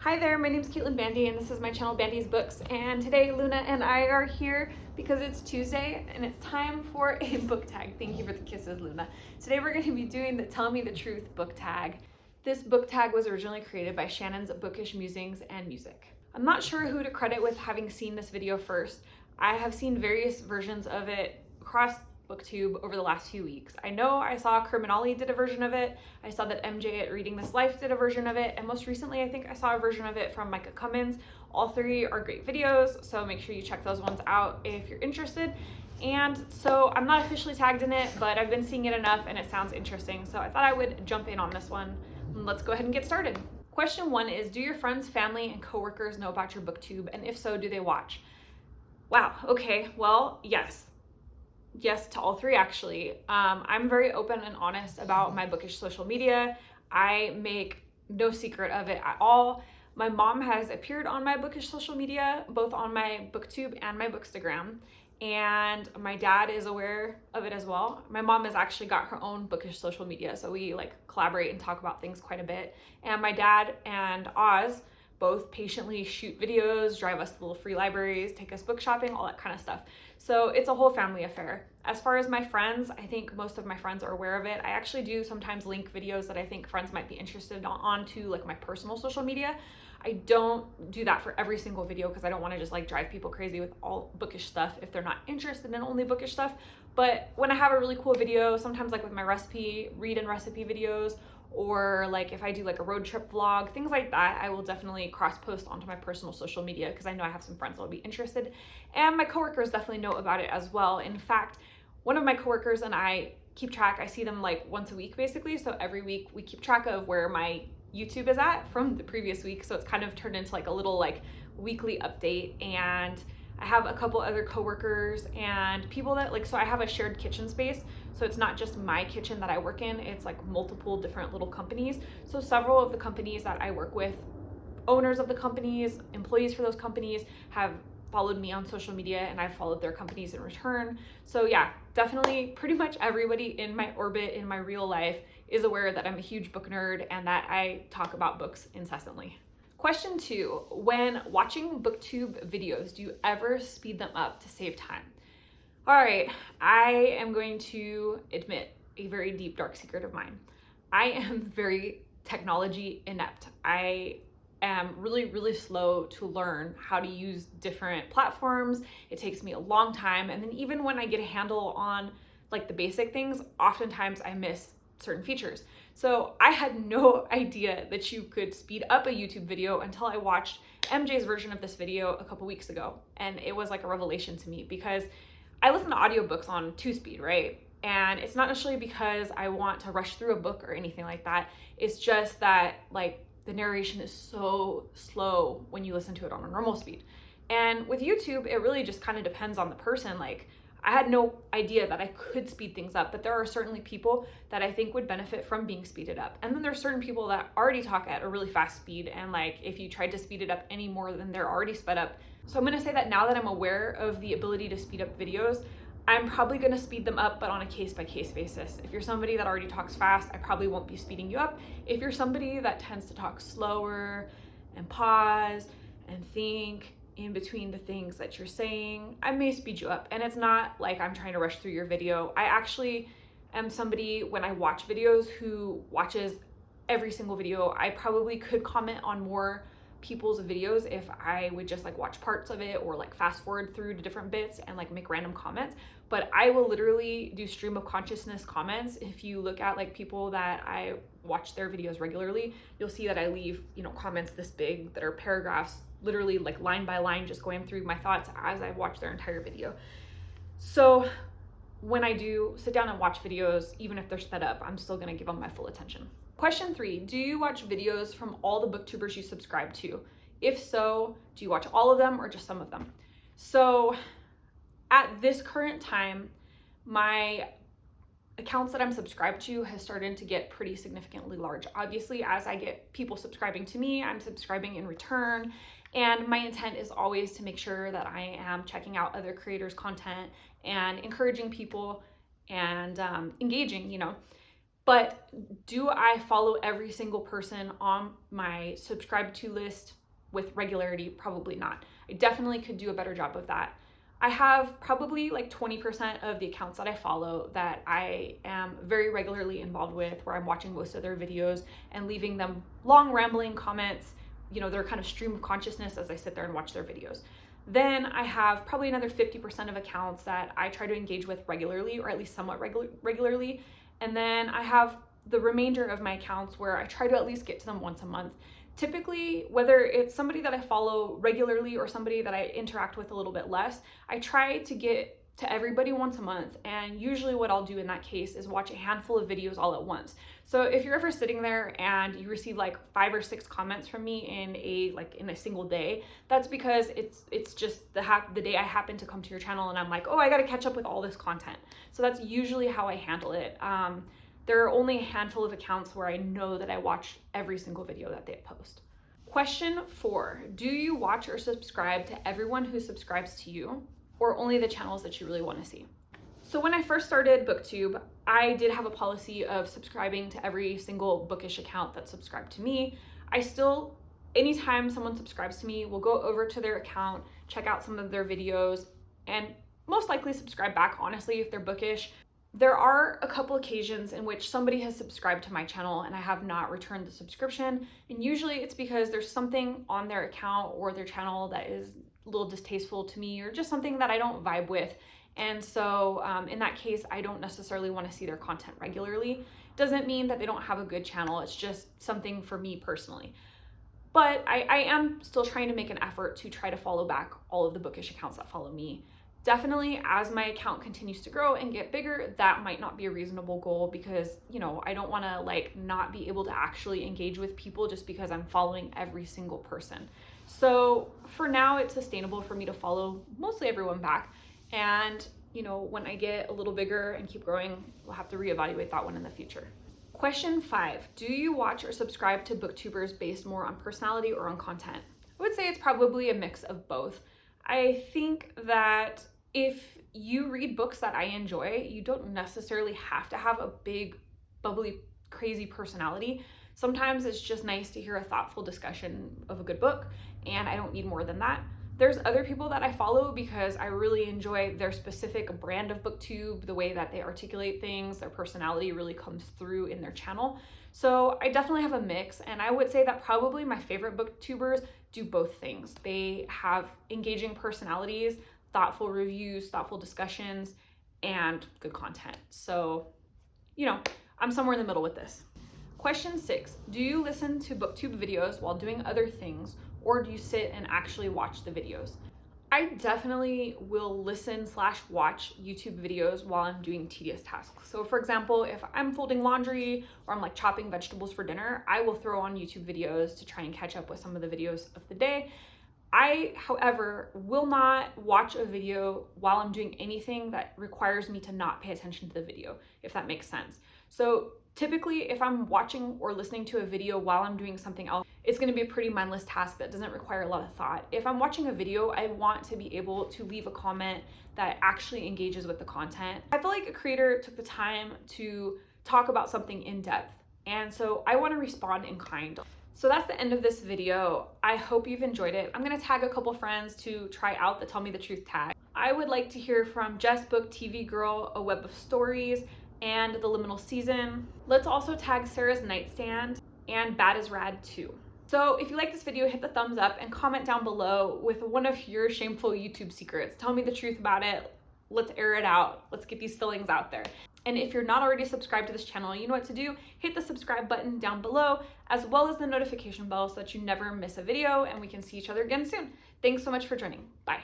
Hi there, my name is Caitlin Bandy and this is my channel BandysBooks, and today Luna and I are here because it's Tuesday and it's time for a book tag. Thank you for the kisses, Luna. Today we're going to be doing the Tell Me the Truth book tag. This book tag was originally created by Shannon's Bookish Musings and Music. I'm not sure who to credit with having seen this video first. I have seen various versions of it across Booktube over the last few weeks. I know I saw Criminali did a version of it. I saw that MJ at Reading This Life did a version of it. And most recently, I think I saw a version of it from Micah Cummins. All three are great videos, so make sure you check those ones out if you're interested. And so I'm not officially tagged in it, but I've been seeing it enough and it sounds interesting. So I thought I would jump in on this one. Let's go ahead and get started. Question 1 is, do your friends, family, and coworkers know about your Booktube? And if so, do they watch? Wow, okay, well, yes. Yes to all three, actually. I'm very open and honest about my Bookish social media. I make no secret of it at all. My mom has appeared on my Bookish social media, both on my Booktube and my Bookstagram, and my dad is aware of it as well. My mom has actually got her own Bookish social media, so we collaborate and talk about things quite a bit. And my dad and Oz both patiently shoot videos, drive us to little free libraries, take us book shopping, all that kind of stuff. So it's a whole family affair. As far as my friends, I think most of my friends are aware of it. I actually do sometimes link videos that I think friends might be interested onto my personal social media. I don't do that for every single video because I don't want to just drive people crazy with all bookish stuff if they're not interested in only bookish stuff. But when I have a really cool video, sometimes with my read and recipe videos, or if I do a road trip vlog, things like that, I will definitely cross post onto my personal social media because I know I have some friends that will be interested. And my coworkers definitely know about it as well. In fact, one of my coworkers and I keep track. I see them once a week basically. So every week we keep track of where my YouTube is at from the previous week. So it's kind of turned into a little weekly update. And I have a couple other coworkers and people that so I have a shared kitchen space. So it's not just my kitchen that I work in, it's multiple different little companies. So several of the companies that I work with, owners of the companies, employees for those companies have followed me on social media and I've followed their companies in return. So yeah, definitely pretty much everybody in my orbit, in my real life, is aware that I'm a huge book nerd and that I talk about books incessantly. Question 2, when watching Booktube videos, do you ever speed them up to save time? All right, I am going to admit a very deep, dark secret of mine. I am very technology inept. I am really, really slow to learn how to use different platforms. It takes me a long time. And then even when I get a handle on the basic things, oftentimes I miss certain features. So I had no idea that you could speed up a YouTube video until I watched MJ's version of this video a couple weeks ago. And it was a revelation to me because I listen to audiobooks on 2-speed, right? And it's not necessarily because I want to rush through a book or anything like that. It's just that the narration is so slow when you listen to it on a normal speed. And with YouTube, it really just kind of depends on the person. I had no idea that I could speed things up, but there are certainly people that I think would benefit from being speeded up. And then there's certain people that already talk at a really fast speed. And if you tried to speed it up any more than they're already sped up. So I'm gonna say that now that I'm aware of the ability to speed up videos, I'm probably gonna speed them up, but on a case-by-case basis. If you're somebody that already talks fast, I probably won't be speeding you up. If you're somebody that tends to talk slower and pause and think in between the things that you're saying, I may speed you up. And it's not I'm trying to rush through your video. I actually am somebody, when I watch videos, who watches every single video. I probably could comment on more people's videos if I would just watch parts of it or fast forward through to different bits and make random comments. But I will literally do stream of consciousness comments. If you look at people that I watch their videos regularly, you'll see that I leave comments this big that are paragraphs, literally line by line, just going through my thoughts as I watch their entire video. So when I do sit down and watch videos, even if they're sped up, I'm still gonna give them my full attention. Question 3, do you watch videos from all the booktubers you subscribe to? If so, do you watch all of them or just some of them? So at this current time, my accounts that I'm subscribed to has started to get pretty significantly large. Obviously, as I get people subscribing to me, I'm subscribing in return. And my intent is always to make sure that I am checking out other creators' content and encouraging people and engaging, But do I follow every single person on my subscribe to list with regularity? Probably not. I definitely could do a better job of that. I have probably like 20% of the accounts that I follow that I am very regularly involved with, where I'm watching most of their videos and leaving them long rambling comments. You know, they're kind of stream of consciousness as I sit there and watch their videos. Then I have probably another 50% of accounts that I try to engage with regularly, or at least somewhat regularly. And then I have the remainder of my accounts where I try to at least get to them once a month. Typically, whether it's somebody that I follow regularly or somebody that I interact with a little bit less, I try to get to everybody once a month. And usually what I'll do in that case is watch a handful of videos all at once. So if you're ever sitting there and you receive like 5 or 6 comments from me in a single day, that's because it's just the day I happen to come to your channel and I'm like, oh, I got to catch up with all this content. So that's usually how I handle it. There are only a handful of accounts where I know that I watch every single video that they post. Question 4, do you watch or subscribe to everyone who subscribes to you, or only the channels that you really want to see? So when I first started Booktube, I did have a policy of subscribing to every single Bookish account that subscribed to me. I still, anytime someone subscribes to me, will go over to their account, check out some of their videos, and most likely subscribe back, honestly, if they're Bookish. There are a couple occasions in which somebody has subscribed to my channel and I have not returned the subscription. And usually it's because there's something on their account or their channel that is a little distasteful to me, or just something that I don't vibe with. And so in that case, I don't necessarily want to see their content regularly. Doesn't mean that they don't have a good channel. It's just something for me personally. But I am still trying to make an effort to try to follow back all of the Bookish accounts that follow me. Definitely, as my account continues to grow and get bigger, that might not be a reasonable goal, because, you know, I don't want to like not be able to actually engage with people just because I'm following every single person. So for now, it's sustainable for me to follow mostly everyone back. And, you know, when I get a little bigger and keep growing, we'll have to reevaluate that one in the future. Question 5, do you watch or subscribe to booktubers based more on personality or on content? I would say it's probably a mix of both. I think that if you read books that I enjoy, you don't necessarily have to have a big, bubbly, crazy personality. Sometimes it's just nice to hear a thoughtful discussion of a good book, and I don't need more than that. There's other people that I follow because I really enjoy their specific brand of booktube, the way that they articulate things, their personality really comes through in their channel. So I definitely have a mix, and I would say that probably my favorite booktubers do both things. They have engaging personalities, thoughtful reviews, thoughtful discussions, and good content. So, you know, I'm somewhere in the middle with this. Question 6, do you listen to booktube videos while doing other things, or do you sit and actually watch the videos? I definitely will listen/watch YouTube videos while I'm doing tedious tasks. So for example, if I'm folding laundry or I'm like chopping vegetables for dinner, I will throw on YouTube videos to try and catch up with some of the videos of the day. I, however, will not watch a video while I'm doing anything that requires me to not pay attention to the video, if that makes sense. So typically, if I'm watching or listening to a video while I'm doing something else, it's going to be a pretty mindless task that doesn't require a lot of thought. If I'm watching a video, I want to be able to leave a comment that actually engages with the content. I feel like a creator took the time to talk about something in depth, and so I want to respond in kind. So that's the end of this video. I hope you've enjoyed it. I'm going to tag a couple friends to try out the Tell Me the Truth tag. I would like to hear from Just Book TV Girl, A Web of Stories, and The Liminal Season. Let's also tag Sarah's Nightstand and Bad is Rad too. So if you like this video, hit the thumbs up and comment down below with one of your shameful YouTube secrets. Tell me the truth about it. Let's air it out. Let's get these feelings out there. And if you're not already subscribed to this channel, you know what to do. Hit the subscribe button down below, as well as the notification bell so that you never miss a video and we can see each other again soon. Thanks so much for joining. Bye.